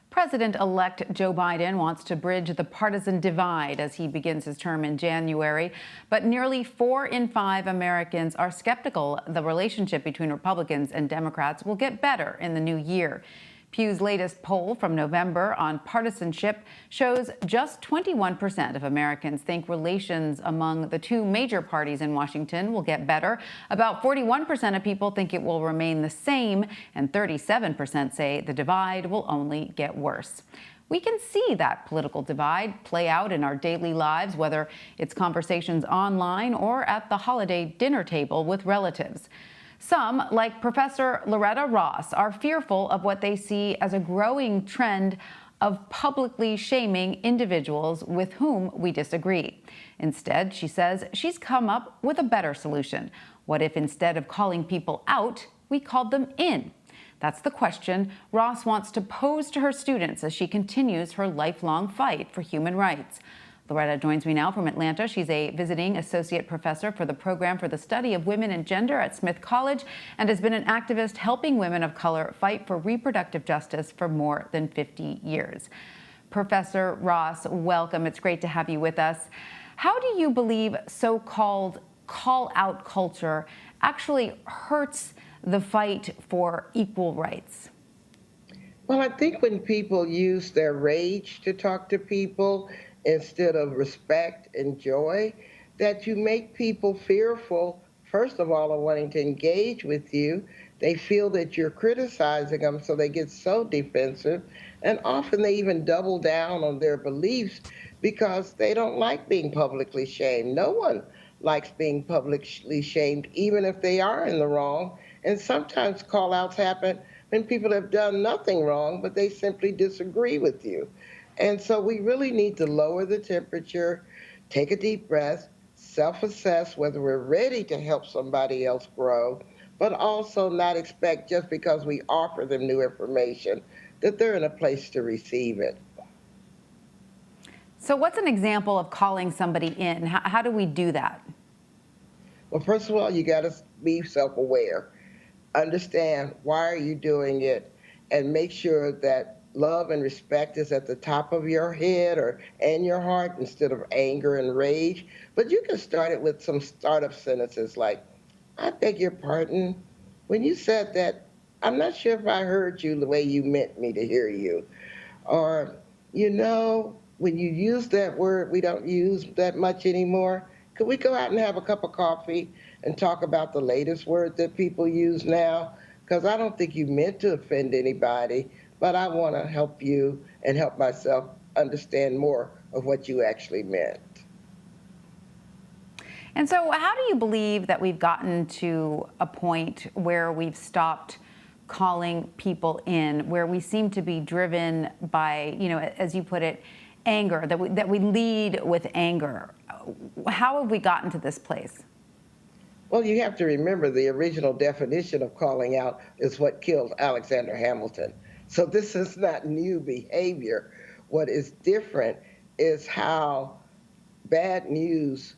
President-elect Joe Biden wants to bridge the partisan divide as he begins his term in January. But nearly 4 in 5 Americans are skeptical the relationship between Republicans and Democrats will get better in the new year. Pew's latest poll from November on partisanship shows just 21% of Americans think relations among the two major parties in Washington will get better. About 41% of people think it will remain the same, and 37% say the divide will only get worse. We can see that political divide play out in our daily lives, whether it's conversations online or at the holiday dinner table with relatives. Some, like Professor Loretta Ross, are fearful of what they see as a growing trend of publicly shaming individuals with whom we disagree. Instead, she says she's come up with a better solution. What if instead of calling people out, we called them in? That's the question Ross wants to pose to her students as she continues her lifelong fight for human rights. Loretta joins me now from Atlanta. She's a visiting associate professor for the program for the study of women and gender at Smith College and has been an activist helping women of color fight for reproductive justice for more than 50 years. Professor Ross, welcome. It's great to have you with us. How do you believe so-called call-out culture actually hurts the fight for equal rights? Well, I think when people use their rage to talk to people instead of respect and joy, that you make people fearful, first of all, of wanting to engage with you. They feel that you're criticizing them, so they get so defensive. And often they even double down on their beliefs because they don't like being publicly shamed. No one likes being publicly shamed, even if they are in the wrong. And sometimes call-outs happen when people have done nothing wrong, but they simply disagree with you. And so we really need to lower the temperature, take a deep breath, self-assess whether we're ready to help somebody else grow, but also not expect just because we offer them new information that they're in a place to receive it. So what's an example of calling somebody in? How do we do that? Well, first of all, you got to be self-aware. Understand why are you doing it, and make sure that love and respect is at the top of your head and your heart instead of anger and rage. But you can start it with some startup sentences like, I beg your pardon. When you said that, I'm not sure if I heard you the way you meant me to hear you. Or, when you use that word we don't use that much anymore, could we go out and have a cup of coffee and talk about the latest word that people use now? Because I don't think you meant to offend anybody, but I want to help you and help myself understand more of what you actually meant. And so how do you believe that we've gotten to a point where we've stopped calling people in, where we seem to be driven by, as you put it, anger, that we lead with anger? How have we gotten to this place? Well, you have to remember the original definition of calling out is what killed Alexander Hamilton. So this is not new behavior. What is different is how bad news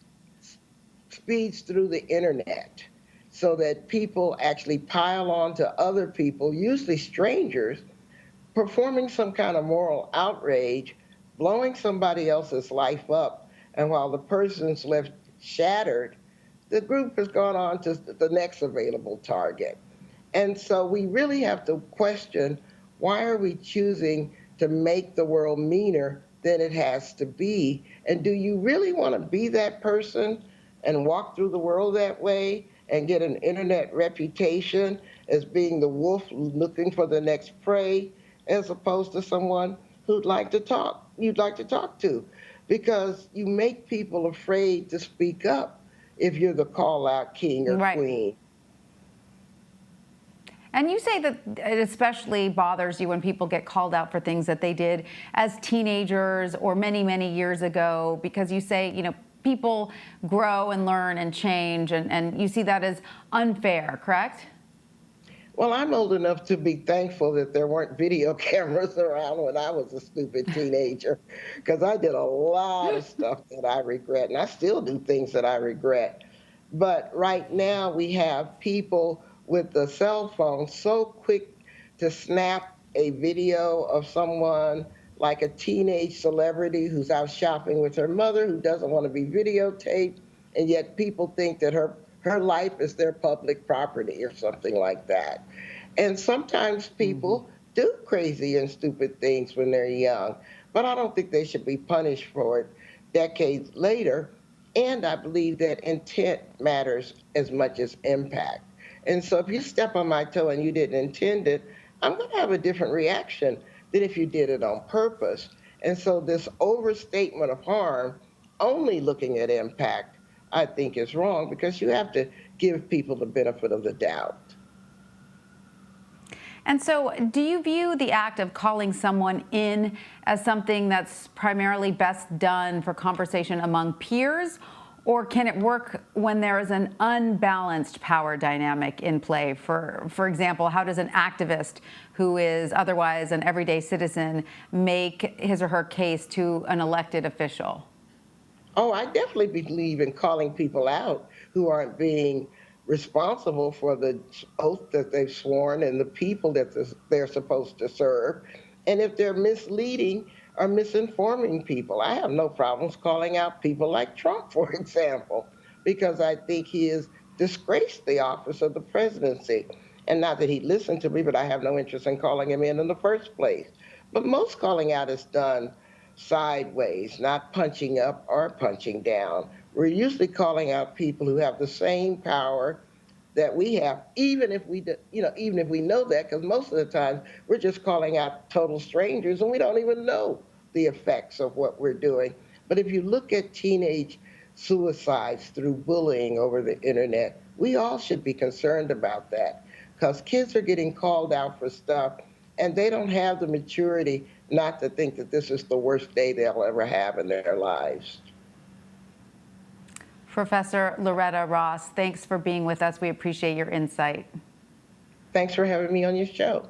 speeds through the internet so that people actually pile on to other people, usually strangers, performing some kind of moral outrage, blowing somebody else's life up. And while the person's left shattered, the group has gone on to the next available target. And so we really have to question, why are we choosing to make the world meaner than it has to be? And do you really want to be that person and walk through the world that way and get an internet reputation as being the wolf looking for the next prey, as opposed to someone you'd like to talk to? Because you make people afraid to speak up if you're the call-out king or queen. And you say that it especially bothers you when people get called out for things that they did as teenagers or many, many years ago, because you say, people grow and learn and change, and you see that as unfair, correct? Well, I'm old enough to be thankful that there weren't video cameras around when I was a stupid teenager, because I did a lot of stuff that I regret, and I still do things that I regret. But right now we have people with the cell phone so quick to snap a video of someone like a teenage celebrity who's out shopping with her mother who doesn't want to be videotaped, and yet people think that her life is their public property or something like that. And sometimes people do crazy and stupid things when they're young, but I don't think they should be punished for it decades later. And I believe that intent matters as much as impact. And so if you step on my toe and you didn't intend it, I'm going to have a different reaction than if you did it on purpose. And so this overstatement of harm, only looking at impact, I think is wrong because you have to give people the benefit of the doubt. And so, do you view the act of calling someone in as something that's primarily best done for conversation among peers, or can it work when there is an unbalanced power dynamic in play? For example, how does an activist who is otherwise an everyday citizen make his or her case to an elected official? Oh, I definitely believe in calling people out who aren't being responsible for the oath that they've sworn and the people that they're supposed to serve. And if they're misleading or misinforming people, I have no problems calling out people like Trump, for example, because I think he has disgraced the office of the presidency. And not that he listened to me, but I have no interest in calling him in the first place. But most calling out is done sideways, not punching up or punching down. We're usually calling out people who have the same power that we have, even if we, even if we know that, because most of the time we're just calling out total strangers and we don't even know the effects of what we're doing. But if you look at teenage suicides through bullying over the internet, we all should be concerned about that because kids are getting called out for stuff and they don't have the maturity not to think that this is the worst day they'll ever have in their lives. Professor Loretta Ross, thanks for being with us. We appreciate your insight. Thanks for having me on your show.